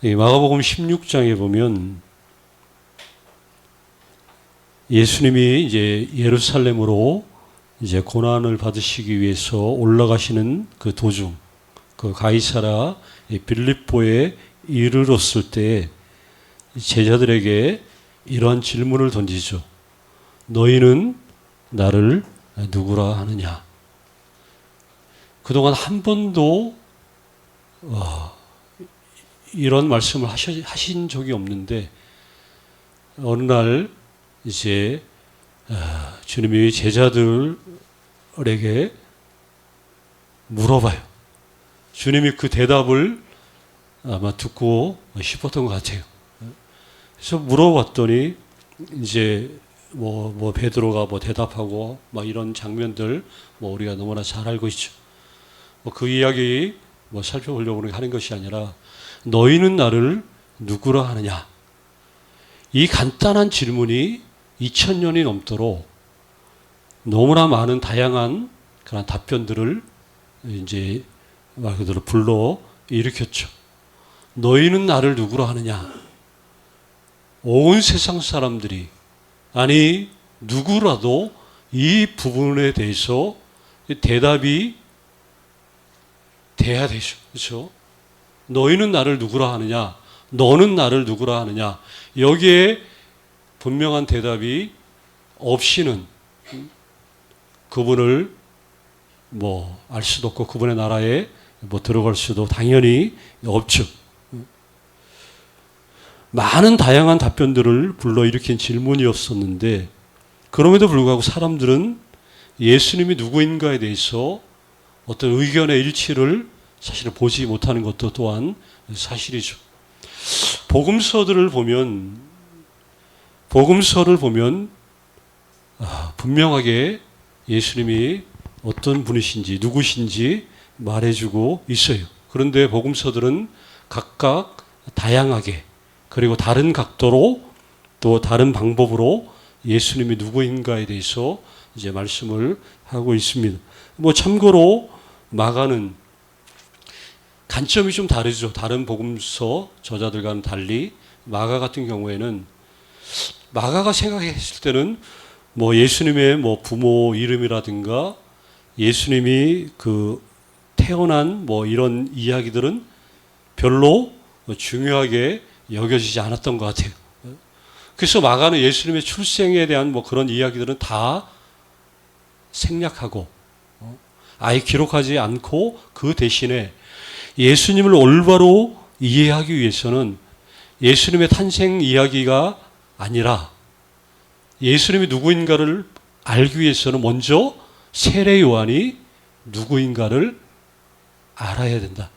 이 마가복음 16장에 보면 예수님이 이제 예루살렘으로 이제 고난을 받으시기 위해서 올라가시는 그 도중, 그 가이사라 빌립보에 이르렀을 때 제자들에게 이러한 질문을 던지죠. 너희는 나를 누구라 하느냐? 그동안 한 번도 이런 말씀을 하신 적이 없는데 어느 날 이제 주님이 제자들에게 물어봐요. 주님이 그 대답을 아마 듣고 싶었던 것 같아요. 그래서 물어봤더니 이제 뭐 베드로가 뭐 대답하고 막 이런 장면들 뭐 우리가 너무나 잘 알고 있죠. 뭐 그 이야기 뭐 살펴보려고 하는 것이 아니라 너희는 나를 누구라 하느냐? 이 간단한 질문이 2000년이 넘도록 너무나 많은 다양한 그런 답변들을 이제 말 그대로 불러 일으켰죠. 너희는 나를 누구라 하느냐? 온 세상 사람들이 아니 누구라도 이 부분에 대해서 대답이 돼야 되죠. 그렇죠? 너희는 나를 누구라 하느냐? 너는 나를 누구라 하느냐? 여기에 분명한 대답이 없이는 그분을 뭐 알 수도 없고 그분의 나라에 뭐 들어갈 수도 당연히 없죠. 많은 다양한 답변들을 불러일으킨 질문이었었는데 그럼에도 불구하고 사람들은 예수님이 누구인가에 대해서 어떤 의견의 일치를 사실은 보지 못하는 것도 또한 사실이죠. 복음서를 보면 분명하게 예수님이 어떤 분이신지 누구신지 말해주고 있어요. 그런데 복음서들은 각각 다양하게 그리고 다른 각도로 또 다른 방법으로 예수님이 누구인가에 대해서 이제 말씀을 하고 있습니다. 뭐 참고로 마가는 관점이 좀 다르죠. 다른 복음서 저자들과는 달리 마가 같은 경우에는 마가가 생각했을 때는 뭐 예수님의 뭐 부모 이름이라든가 예수님이 그 태어난 뭐 이런 이야기들은 별로 중요하게 여겨지지 않았던 것 같아요. 그래서 마가는 예수님의 출생에 대한 뭐 그런 이야기들은 다 생략하고 아예 기록하지 않고 그 대신에 예수님을 올바로 이해하기 위해서는 예수님의 탄생 이야기가 아니라 예수님이 누구인가를 알기 위해서는 먼저 세례 요한이 누구인가를 알아야 된다.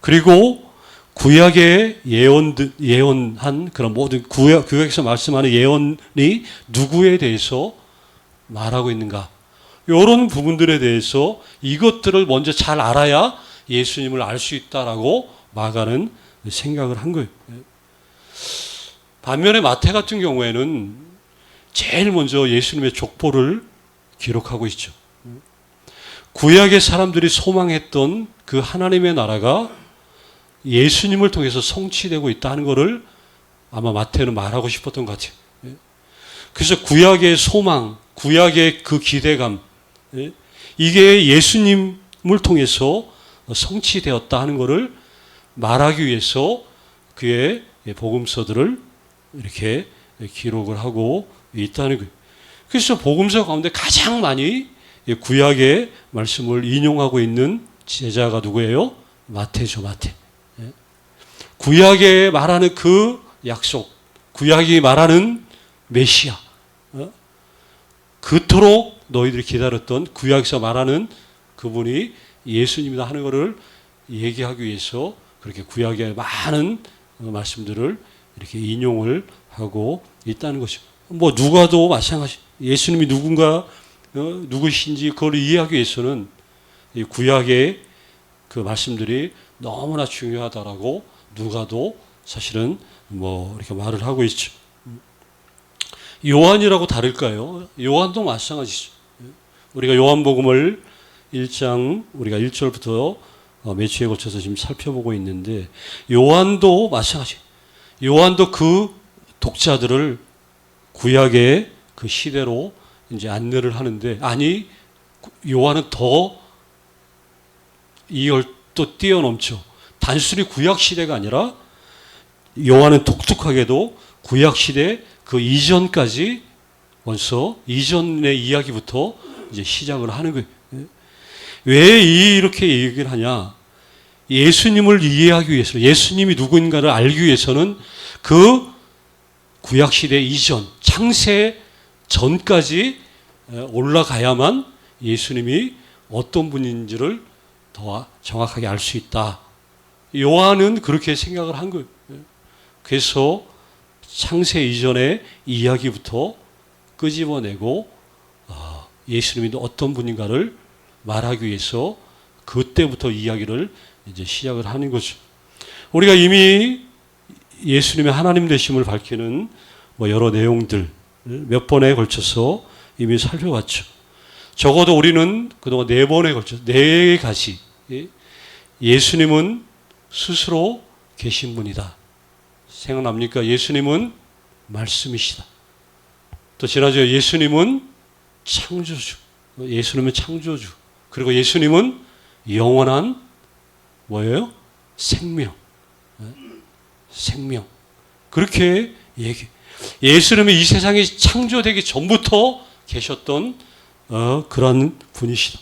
그리고 구약의 예언한 그런 모든 구약에서 말씀하는 예언이 누구에 대해서 말하고 있는가. 이런 부분들에 대해서 이것들을 먼저 잘 알아야 예수님을 알 수 있다라고 마가는 생각을 한 거예요. 반면에 마태 같은 경우에는 제일 먼저 예수님의 족보를 기록하고 있죠. 구약의 사람들이 소망했던 그 하나님의 나라가 예수님을 통해서 성취되고 있다는 것을 아마 마태는 말하고 싶었던 것 같아요. 그래서 구약의 소망, 구약의 그 기대감, 이게 예수님을 통해서 성취되었다 하는 것을 말하기 위해서 그의 복음서들을 이렇게 기록을 하고 있다는 거예요. 그래서 복음서 가운데 가장 많이 구약의 말씀을 인용하고 있는 제자가 누구예요? 마태죠, 마태. 구약에 말하는 그 약속, 구약이 말하는 메시아, 그토록 너희들이 기다렸던 구약에서 말하는 그분이 예수님이다 하는 것을 얘기하기 위해서 그렇게 구약의 많은 말씀들을 이렇게 인용을 하고 있다는 것이죠. 뭐 누가도 마찬가지. 예수님이 누구신지 그걸 이해하기 위해서는 이 구약의 그 말씀들이 너무나 중요하다라고 누가도 사실은 뭐 이렇게 말을 하고 있죠. 요한이라고 다를까요? 요한도 마찬가지죠. 우리가 요한복음을 1장 우리가 1절부터 몇 주에 걸쳐서 지금 살펴보고 있는데, 요한도 마찬가지. 요한도 그 독자들을 구약의 그 시대로 이제 안내를 하는데, 아니, 요한은 더 또 뛰어넘죠. 단순히 구약 시대가 아니라 요한은 독특하게도 구약 시대 그 이전까지 벌써 이전의 이야기부터 이제 시작을 하는 거예요. 왜 이렇게 얘기를 하냐? 예수님을 이해하기 위해서, 예수님이 누구인가를 알기 위해서는 그 구약 시대 이전, 창세 전까지 올라가야만 예수님이 어떤 분인지를 더 정확하게 알 수 있다. 요한은 그렇게 생각을 한 거예요. 그래서 창세 이전의 이야기부터 끄집어내고 예수님이 어떤 분인가를 말하기 위해서 그때부터 이야기를 이제 시작을 하는 거죠. 우리가 이미 예수님의 하나님 되심을 밝히는 여러 내용들 몇 번에 걸쳐서 이미 살펴봤죠. 적어도 우리는 그동안 4번에 걸쳐 4가지 예수님은 스스로 계신 분이다. 생각납니까? 예수님은 말씀이시다. 또 지난주에 예수님은 창조주. 예수님은 창조주. 그리고 예수님은 영원한 뭐예요? 생명. 생명. 그렇게 얘기. 예수님은 이 세상이 창조되기 전부터 계셨던 그런 분이시다.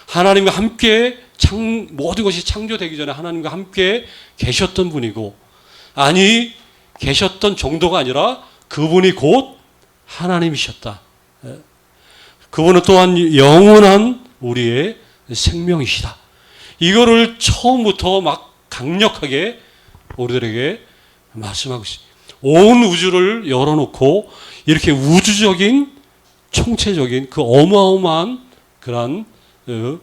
하나님과 함께 모든 것이 창조되기 전에 하나님과 함께 계셨던 분이고, 아니 계셨던 정도가 아니라 그분이 곧 하나님이셨다. 그분은 또한 영원한 우리의 생명이시다. 이거를 처음부터 막 강력하게 우리들에게 말씀하고 있습니다. 온 우주를 열어놓고 이렇게 우주적인 총체적인 그 어마어마한 그런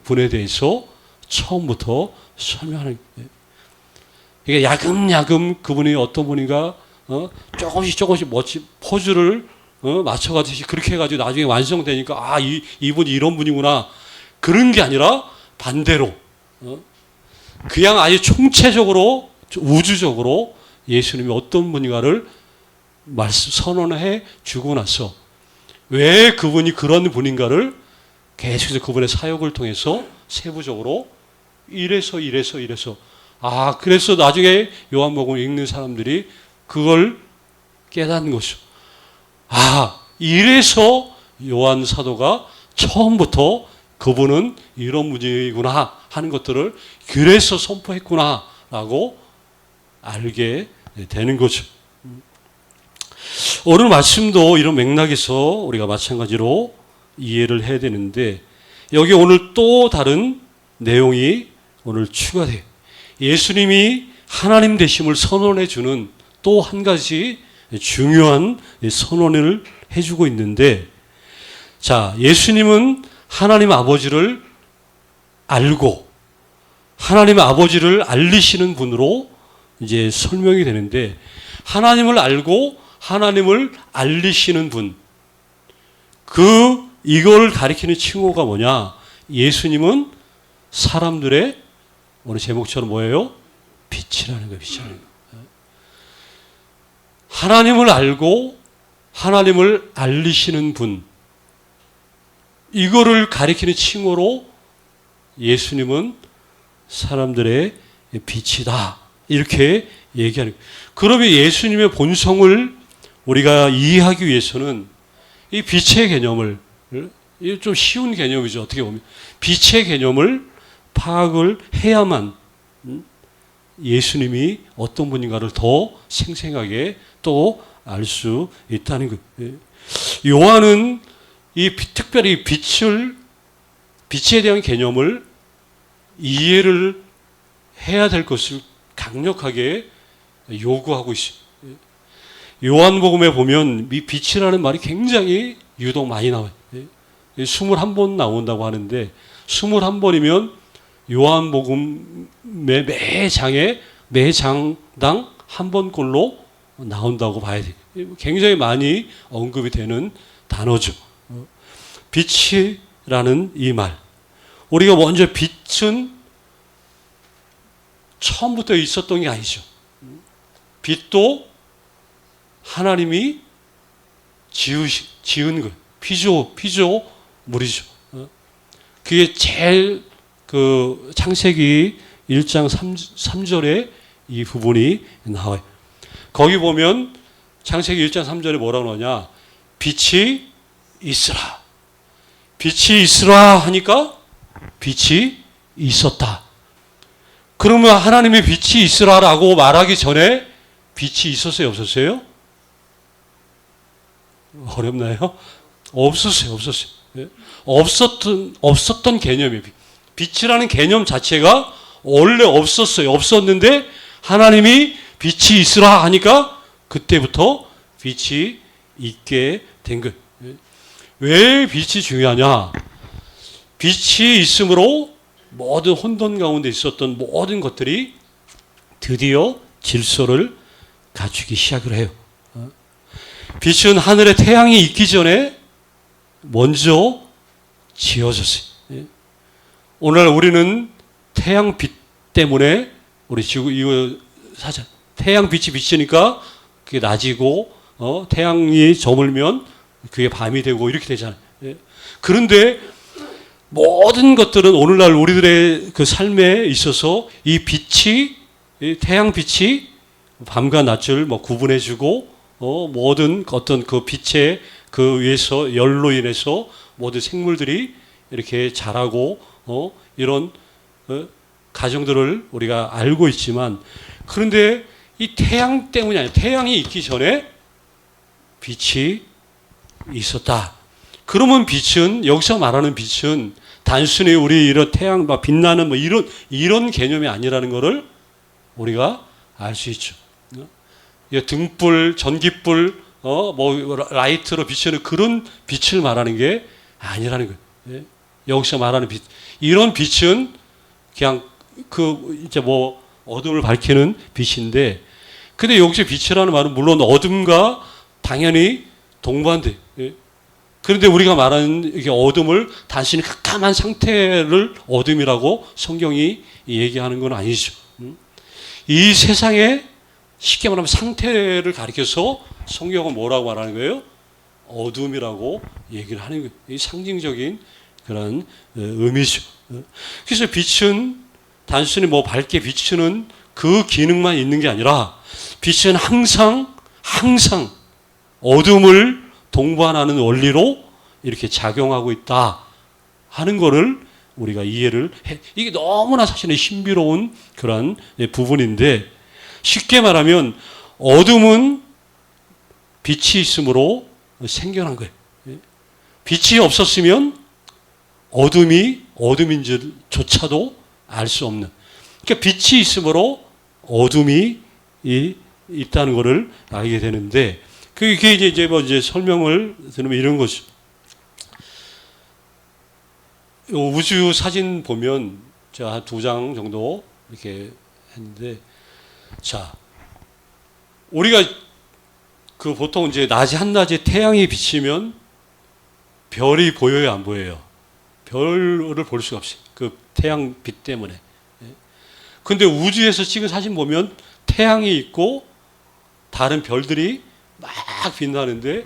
분에 대해서 처음부터 설명하는 거예요. 이게 야금야금 그분이 어떤 분인가 조금씩 멋진 포즈를 맞춰가듯이 그렇게 해가지고 나중에 완성되니까 이분이 이런 분이구나, 그런 게 아니라 반대로 그냥 아주 총체적으로 우주적으로 예수님이 어떤 분인가를 선언해 주고 나서 왜 그분이 그런 분인가를 계속해서 그분의 사역을 통해서 세부적으로 이래서 그래서 나중에 요한복음을 읽는 사람들이 그걸 깨닫는 것이죠. 이래서 요한 사도가 처음부터 그분은 이런 분이구나 하는 것들을 그래서 선포했구나 라고 알게 되는 거죠. 오늘 말씀도 이런 맥락에서 우리가 마찬가지로 이해를 해야 되는데, 여기 오늘 또 다른 내용이 오늘 추가돼요. 예수님이 하나님 되심을 선언해 주는 또 한 가지 중요한 선언을 해주고 있는데, 자, 예수님은 하나님 아버지를 알고 하나님의 아버지를 알리시는 분으로 이제 설명이 되는데, 하나님을 알고 하나님을 알리시는 분, 이걸 가리키는 칭호가 뭐냐? 예수님은 사람들의 오늘 제목처럼 뭐예요? 빛이라는 거예요. 빛이라는 거. 하나님을 알고 하나님을 알리시는 분, 이거를 가리키는 칭호로 예수님은 사람들의 빛이다, 이렇게 얘기하는 거예요. 그러면 예수님의 본성을 우리가 이해하기 위해서는 이 빛의 개념을, 이게 좀 쉬운 개념이죠. 어떻게 보면 빛의 개념을 파악을 해야만 예수님이 어떤 분인가를 더 생생하게 또 알 수 있다는 거예요. 요한은 특별히 빛에 대한 개념을 이해를 해야 될 것을 강력하게 요구하고 있습니다. 요한복음에 보면 이 빛이라는 말이 굉장히 유독 많이 나와요. 21번 나온다고 하는데, 21번이면 요한복음의 매 장당 한 번꼴로 나온다고 봐야 돼요. 굉장히 많이 언급이 되는 단어죠. 빛이라는 이 말. 우리가 먼저 빛은 처음부터 있었던 게 아니죠. 빛도 하나님이 지은 거예요. 피조물이죠. 그게 제일 그 창세기 1장 3절에 이 부분이 나와요. 거기 보면 창세기 1장 3절에 뭐라고 나오냐? 빛이 있으라. 빛이 있으라 하니까 빛이 있었다. 그러면 하나님의 빛이 있으라라고 말하기 전에 빛이 있었어요? 없었어요? 어렵나요? 없었어요. 예? 없었던 개념이에요. 빛이라는 개념 자체가 원래 없었어요. 없었는데 하나님이 빛이 있으라 하니까 그때부터 빛이 있게 된 거예요. 왜 빛이 중요하냐? 빛이 있으므로 모든 혼돈 가운데 있었던 모든 것들이 드디어 질서를 갖추기 시작을 해요. 빛은 하늘에 태양이 있기 전에 먼저 지어졌어요. 오늘 우리는 태양빛 때문에 우리 지구 이거 사자 태양 빛이 비치니까 그게 낮이고 태양이 저물면 그게 밤이 되고 이렇게 되잖아요. 그런데 모든 것들은 오늘날 우리들의 그 삶에 있어서 이 빛이 태양 빛이 밤과 낮을 뭐 구분해주고 모든 어떤 그 빛의 그 위에서 열로 인해서 모든 생물들이 이렇게 자라고 이런 가정들을 우리가 알고 있지만 그런데 이 태양 때문이 아니라 태양이 있기 전에 빛이 있었다. 그러면 빛은 여기서 말하는 빛은 단순히 우리 이런 태양 막 빛나는 뭐 이런 개념이 아니라는 것을 우리가 알 수 있죠. 등불, 전기불, 뭐 라이트로 비추는 그런 빛을 말하는 게 아니라는 거예요. 여기서 말하는 빛, 이런 빛은 그냥 그 이제 뭐 어둠을 밝히는 빛인데, 근데 여기서 빛이라는 말은 물론 어둠과 당연히 동반돼. 그런데 우리가 말하는 이게 어둠을 단순히 깜깜한 상태를 어둠이라고 성경이 얘기하는 건 아니죠. 이 세상에 쉽게 말하면 상태를 가리켜서 성경은 뭐라고 말하는 거예요? 어둠이라고 얘기를 하는 거예요. 이 상징적인 그런 의미죠. 그래서 빛은 단순히 뭐 밝게 비추는 그 기능만 있는 게 아니라 빛은 항상 어둠을 동반하는 원리로 이렇게 작용하고 있다 하는 거를 우리가 이해를 해. 이게 너무나 사실은 신비로운 그런 부분인데, 쉽게 말하면 어둠은 빛이 있으므로 생겨난 거예요. 빛이 없었으면 어둠인지조차도 알 수 없는. 그러니까 빛이 있으므로 어둠이 있다는 것을 알게 되는데, 그게 이제 설명을 들으면 이런 거죠. 우주 사진 보면 제가 한 2장 정도 이렇게 했는데, 자, 우리가 그 보통 이제 낮에 한낮에 태양이 비치면 별이 보여요, 안 보여요? 별을 볼 수가 없어요. 그 태양빛 때문에. 근데 우주에서 찍은 사진 보면 태양이 있고 다른 별들이 막 빛나는데,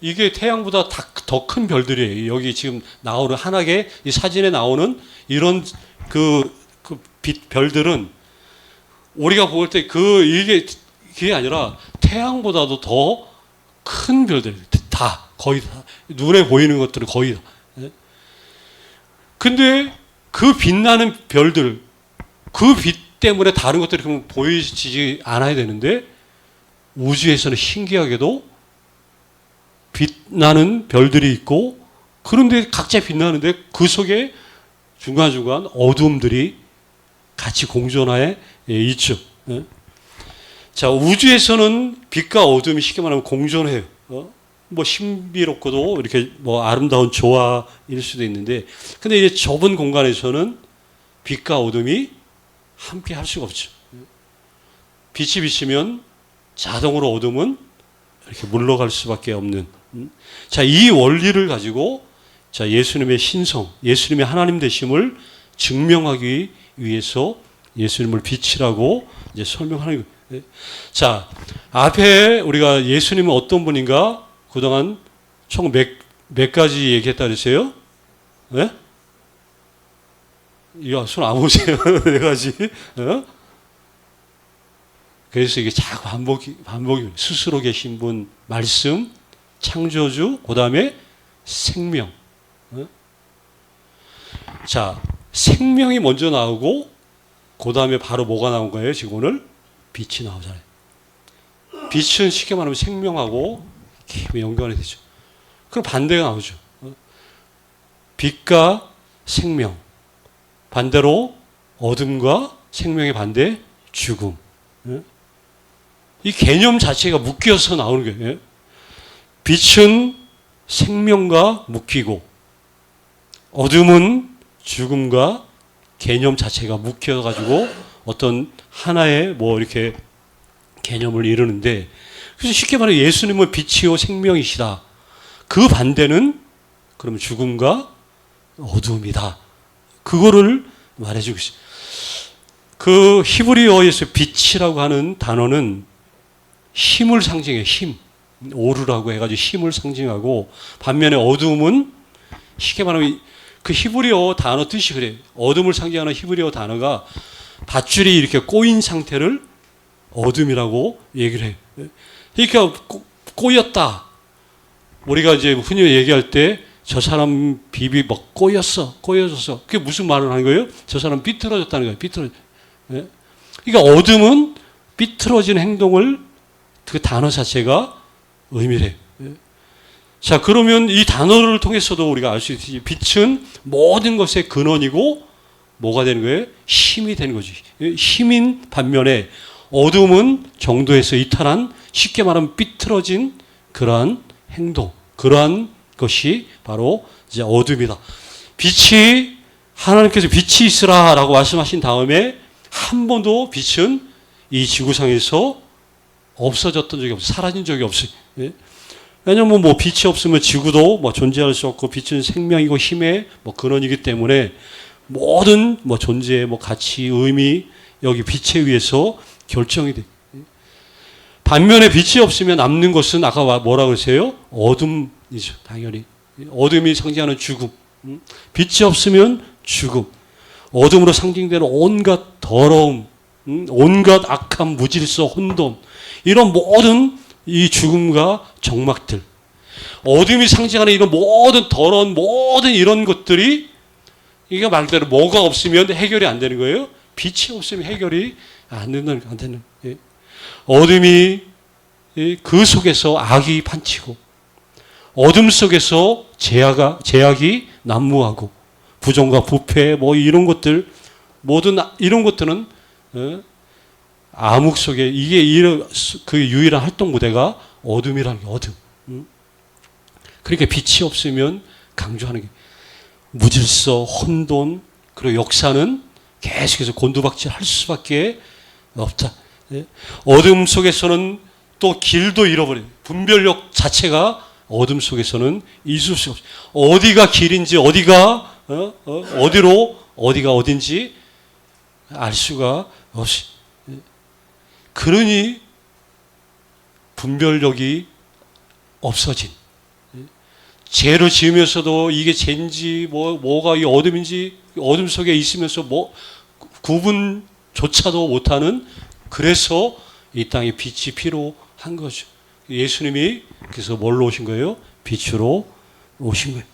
이게 태양보다 더 큰 별들이에요. 여기 지금 나오는 한하계 이 사진에 나오는 이런 빛 별들은 우리가 볼 때 그게 아니라 태양보다도 더 큰 별들, 거의 다 눈에 보이는 것들은 거의 다. 근데 그 빛나는 별들, 그 빛 때문에 다른 것들이 보이지 않아야 되는데, 우주에서는 신기하게도 빛나는 별들이 있고, 그런데 각자 빛나는데 그 속에 중간중간 어둠들이 같이 공존하에 있죠. 자, 우주에서는 빛과 어둠이 쉽게 말하면 공존해요. 뭐 신비롭고도 이렇게 뭐 아름다운 조화일 수도 있는데, 근데 이제 좁은 공간에서는 빛과 어둠이 함께 할 수가 없죠. 빛이 비치면 자동으로 어둠은 이렇게 물러갈 수밖에 없는. 자, 이 원리를 가지고 자, 예수님의 신성, 예수님의 하나님 되심을 증명하기 위해서 예수님을 빛이라고 이제 설명하는 거예요. 자, 앞에 우리가 예수님은 어떤 분인가 그동안 총 몇 가지 얘기했다 그랬어요? 네? 이거 손 안 보세요. 네 가지. 어? 그래서 이게 자꾸 반복이 스스로 계신 분, 말씀, 창조주, 그 다음에 생명. 어? 자, 생명이 먼저 나오고, 그 다음에 바로 뭐가 나온 거예요? 지금 오늘 빛이 나오잖아요. 빛은 쉽게 말하면 생명하고 연관이 되죠. 그럼 반대가 나오죠. 어? 빛과 생명. 반대로 어둠과 생명의 반대, 죽음. 예? 이 개념 자체가 묶여서 나오는 거예요. 예? 빛은 생명과 묶이고 어둠은 죽음과 개념 자체가 묶여가지고 어떤 하나의 뭐 이렇게 개념을 이루는데, 그래서 쉽게 말해 예수님은 빛이요 생명이시다. 그 반대는 그러면 죽음과 어둠이다. 그거를 말해주고 있어요. 그 히브리어에서 빛이라고 하는 단어는 힘을 상징해요. 힘. 오르라고 해가지고 힘을 상징하고, 반면에 어둠은 쉽게 말하면 그 히브리어 단어 뜻이 그래요. 어둠을 상징하는 히브리어 단어가 밧줄이 이렇게 꼬인 상태를 어둠이라고 얘기를 해요. 그러니까 꼬였다. 우리가 이제 흔히 얘기할 때 저 사람 비비 막 꼬여졌어. 그게 무슨 말을 하는 거예요? 저 사람 삐뚤어졌다는 거예요. 삐뚤어져. 예? 그러니까 어둠은 삐뚤어진 행동을 그 단어 자체가 의미를 해요. 예? 자, 그러면 이 단어를 통해서도 우리가 알 수 있듯이 빛은 모든 것의 근원이고 뭐가 되는 거예요? 힘이 되는 거지. 힘인 반면에 어둠은 정도에서 이탈한, 쉽게 말하면 삐뚤어진 그러한 행동, 그러한 것이 바로 이제 어둠이다. 빛이, 하나님께서 빛이 있으라라고 말씀하신 다음에 한 번도 빛은 이 지구상에서 없어졌던 적이 없어요. 사라진 적이 없어요. 예? 왜냐면 뭐 빛이 없으면 지구도 뭐 존재할 수 없고, 빛은 생명이고 힘의 뭐 근원이기 때문에 모든 뭐 존재의 뭐 가치, 의미, 여기 빛에 의해서 결정이 돼. 반면에 빛이 없으면 남는 것은 아까 뭐라고 했어요? 어둠이죠. 당연히. 어둠이 상징하는 죽음. 빛이 없으면 죽음. 어둠으로 상징되는 온갖 더러움, 온갖 악함, 무질서, 혼돈, 이런 모든 이 죽음과 정막들, 어둠이 상징하는 이런 모든 더러운 모든 이런 것들이, 이게 말대로 뭐가 없으면 해결이 안 되는 거예요. 빛이 없으면 해결이 안 되는. 예. 어둠이 그 속에서 악이 판치고, 어둠 속에서 제약이 난무하고, 부정과 부패 뭐 이런 것들, 모든 이런 것들은 암흑 속에, 이게 그 유일한 활동 무대가 어둠이라는 게 어둠. 그러니까 빛이 없으면 강조하는 게 무질서, 혼돈, 그리고 역사는 계속해서 곤두박질 할 수밖에 없다. 어둠 속에서는 또 길도 잃어버려요. 분별력 자체가 어둠 속에서는 있을 수가 없어요. 어디가 길인지, 어디가 어디가 어딘지 알 수가 없어요. 그러니 분별력이 없어진, 죄를 지으면서도 이게 죄인지 뭐가 이 어둠인지, 어둠 속에 있으면서 뭐 구분조차도 못하는, 그래서 이 땅에 빛이 필요한 거죠. 예수님이 그래서 뭘로 오신 거예요? 빛으로 오신 거예요.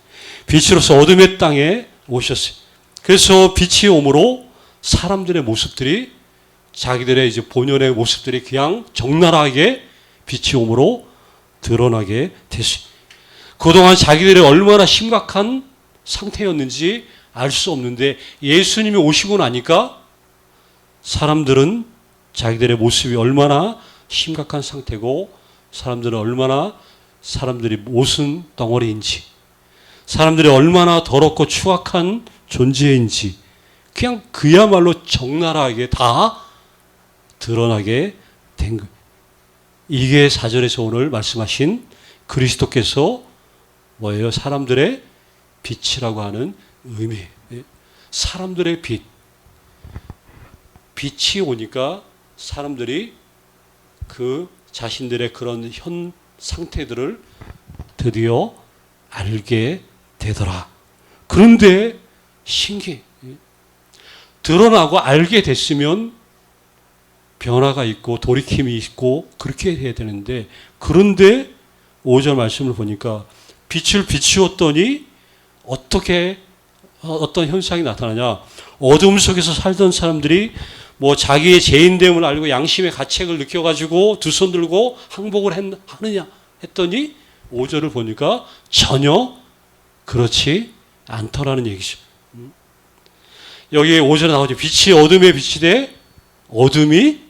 빛으로서 어둠의 땅에 오셨어요. 그래서 빛이 오므로 사람들의 모습들이, 자기들의 이제 본연의 모습들이 그냥 적나라하게 빛이 오므로 드러나게 됐어요. 그동안 자기들이 얼마나 심각한 상태였는지 알 수 없는데, 예수님이 오시고 나니까 사람들은 자기들의 모습이 얼마나 심각한 상태고, 사람들은 얼마나 사람들이 모순 덩어리인지, 사람들이 얼마나 더럽고 추악한 존재인지 그냥 그야말로 적나라하게 다 드러나게 된 거예요. 이게 사절에서 오늘 말씀하신 그리스도께서 뭐예요? 사람들의 빛이라고 하는 의미예요. 사람들의 빛. 빛이 오니까 사람들이 그 자신들의 그런 현 상태들을 드디어 알게 되더라. 그런데 신기해. 드러나고 알게 됐으면 변화가 있고 돌이킴이 있고 그렇게 해야 되는데, 그런데 5절 말씀을 보니까 빛을 비추었더니 어떻게 어떤 현상이 나타나냐. 어둠 속에서 살던 사람들이 뭐 자기의 죄인됨을 알고 양심의 가책을 느껴가지고 두 손 들고 항복을 하느냐 했더니 5절을 보니까 전혀 그렇지 않더라는 얘기죠. 여기 5절에 나오죠. 빛이 어둠에 비치되 어둠이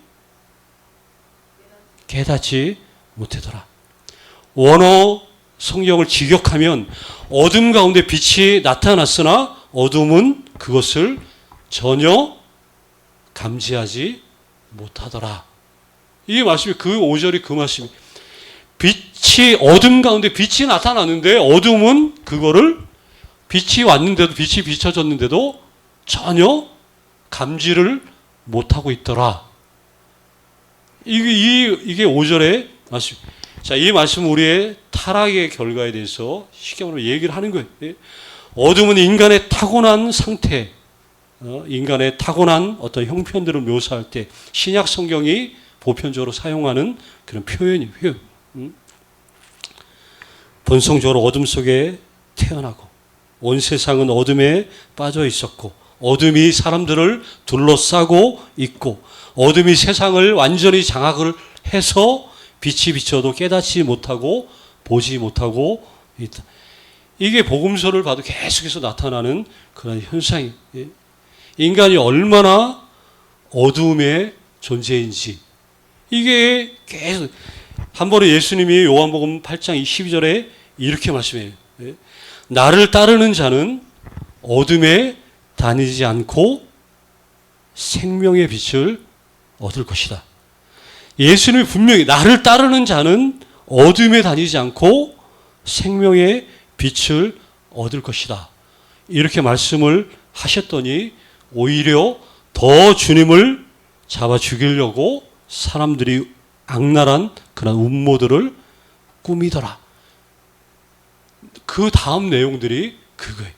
깨닫지 못하더라. 원어 성경을 직역하면 어둠 가운데 빛이 나타났으나 어둠은 그것을 전혀 감지하지 못하더라. 이 말씀이 그 5절이 그 말씀이, 빛이 어둠 가운데 빛이 나타났는데 어둠은 그거를 빛이 왔는데도 빛이 비춰졌는데도 전혀 감지를 못하고 있더라. 이게 5절의 말씀. 자, 이 말씀은 우리의 타락의 결과에 대해서 쉽게 말하면 얘기를 하는 거예요. 어둠은 인간의 타고난 상태, 인간의 타고난 어떤 형편들을 묘사할 때 신약 성경이 보편적으로 사용하는 그런 표현이에요. 본성적으로 어둠 속에 태어나고 온 세상은 어둠에 빠져 있었고 어둠이 사람들을 둘러싸고 있고 어둠이 세상을 완전히 장악을 해서 빛이 비춰도 깨닫지 못하고 보지 못하고 있다. 이게 복음서를 봐도 계속해서 나타나는 그런 현상이에요. 인간이 얼마나 어두움의 존재인지 이게 계속 한 번에 예수님이 요한복음 8장 12절에 이렇게 말씀해요. 나를 따르는 자는 어둠에 다니지 않고 생명의 빛을 얻을 것이다. 예수님이 분명히 나를 따르는 자는 어둠에 다니지 않고 생명의 빛을 얻을 것이다. 이렇게 말씀을 하셨더니 오히려 더 주님을 잡아 죽이려고 사람들이 악랄한 그런 음모들을 꾸미더라. 그 다음 내용들이 그거예요.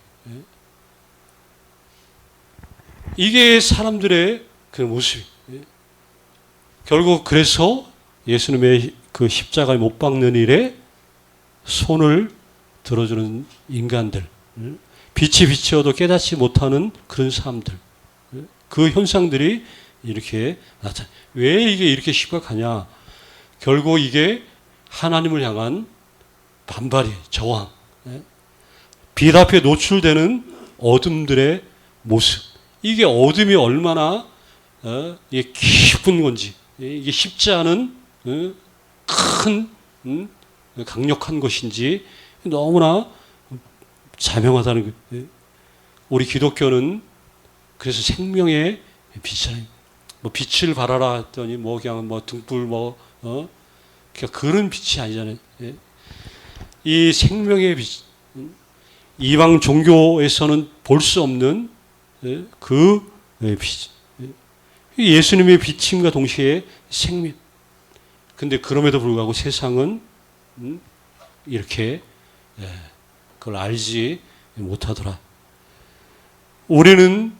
이게 사람들의 그 모습이에요. 결국 그래서 예수님의 그 십자가에 못 박는 일에 손을 들어주는 인간들, 빛이 비치어도 깨닫지 못하는 그런 사람들, 그 현상들이 이렇게 나타나. 왜 이게 이렇게 심각하냐? 결국 이게 하나님을 향한 반발이에요. 저항. 빛 앞에 노출되는 어둠들의 모습. 이게 어둠이 얼마나 이게 깊은 건지, 이게 쉽지 않은 큰 강력한 것인지 너무나 자명하다는 거예요. 우리 기독교는 그래서 생명의 빛이라. 뭐 빛을 발하라 했더니 뭐 그냥 뭐 등불 그냥 그런 빛이 아니잖아요. 이 생명의 빛, 이방 종교에서는 볼 수 없는 그 빛. 예수님의 비침과 동시에 생명. 근데 그럼에도 불구하고 세상은 이렇게 그걸 알지 못하더라. 우리는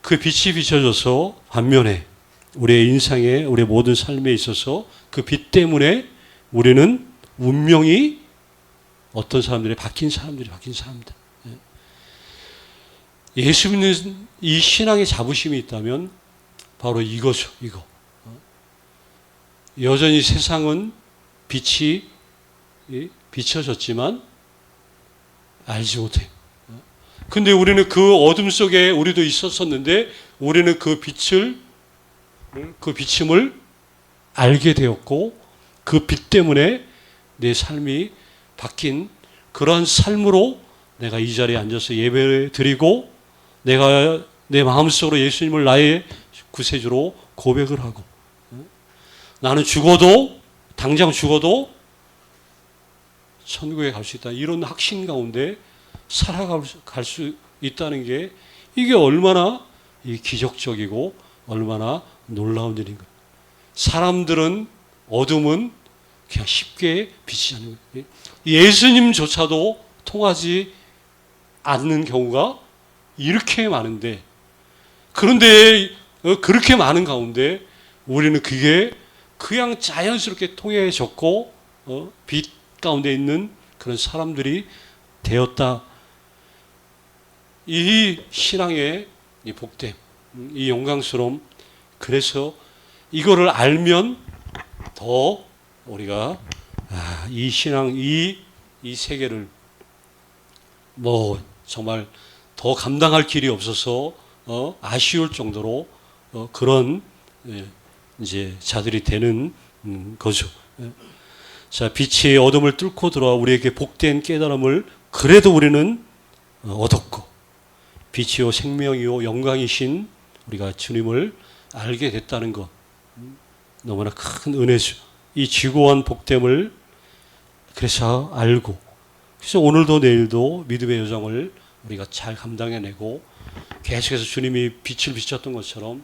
그 빛이 비춰져서 반면에 우리의 인생에, 우리의 모든 삶에 있어서 그 빛 때문에 우리는 운명이 어떤 사람들이 바뀐 사람들. 예수 믿는 이 신앙의 자부심이 있다면 바로 이거죠. 이거. 여전히 세상은 빛이 비춰졌지만 알지 못해. 근데 우리는 그 어둠 속에 우리도 있었었는데 우리는 그 비침을 알게 되었고 그 빛 때문에 내 삶이 바뀐 그러한 삶으로 내가 이 자리에 앉아서 예배를 드리고 내가 내 마음속으로 예수님을 나의 구세주로 고백을 하고 나는 당장 죽어도 천국에 갈 수 있다. 이런 확신 가운데 살아갈 수 있다는 게 이게 얼마나 기적적이고 얼마나 놀라운 일인가. 사람들은 어둠은 그냥 쉽게 비치지 않는 거예요. 예수님조차도 통하지 않는 경우가 이렇게 많은데, 그런데 그렇게 많은 가운데 우리는 그게 그냥 자연스럽게 통해졌고 빛 가운데 있는 그런 사람들이 되었다. 이 신앙의 이 복됨, 이 영광스러움. 그래서 이거를 알면 더 우리가 이 신앙, 이 세계를 뭐 정말 더 감당할 길이 없어서 아쉬울 정도로 그런 이제 자들이 되는 거죠. 자, 빛이 어둠을 뚫고 들어와 우리에게 복된 깨달음을 그래도 우리는 얻었고, 빛이요 생명이요 영광이신 우리가 주님을 알게 됐다는 것, 너무나 큰 은혜죠. 이 지고한 복됨을 그래서 알고, 그래서 오늘도 내일도 믿음의 여정을 우리가 잘 감당해내고 계속해서 주님이 빛을 비쳤던 것처럼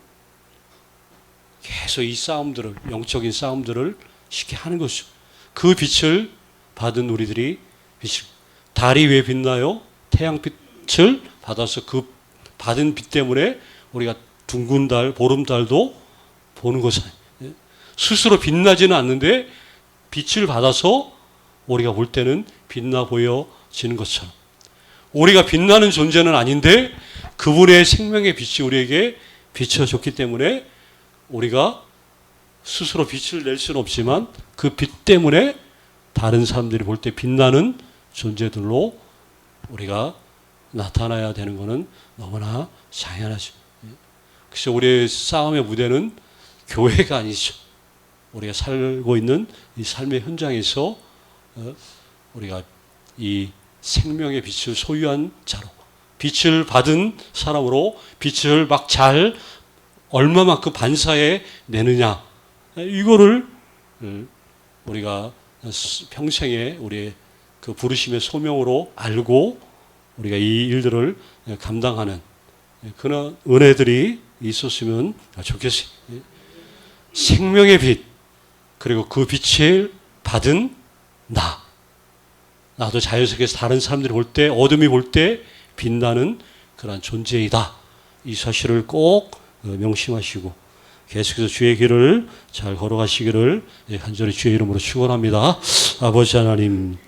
계속 이 싸움들을, 영적인 싸움들을 쉽게 하는 것이죠. 그 빛을 받은 우리들이 달이 왜 빛나요? 태양빛을 받아서 그 받은 빛 때문에 우리가 둥근 달, 보름달도 보는 것이에요. 스스로 빛나지는 않는데 빛을 받아서 우리가 볼 때는 빛나 보여지는 것처럼, 우리가 빛나는 존재는 아닌데 그분의 생명의 빛이 우리에게 비춰줬기 때문에 우리가 스스로 빛을 낼 수는 없지만 그 빛 때문에 다른 사람들이 볼 때 빛나는 존재들로 우리가 나타나야 되는 것은 너무나 당연하죠. 그래서 우리의 싸움의 무대는 교회가 아니죠. 우리가 살고 있는 이 삶의 현장에서 우리가 이 생명의 빛을 소유한 자로, 빛을 받은 사람으로 빛을 막 잘 얼마만큼 반사해 내느냐, 이거를 우리가 평생에 우리의 그 부르심의 소명으로 알고 우리가 이 일들을 감당하는 그런 은혜들이 있었으면 좋겠어요. 생명의 빛, 그리고 그 빛을 받은 나도 자연스럽게 다른 사람들이 볼 때, 어둠이 볼 때 빛나는 그런 존재이다. 이 사실을 꼭 명심하시고 계속해서 주의 길을 잘 걸어가시기를 간절히 주의 이름으로 축원합니다. 아버지 하나님,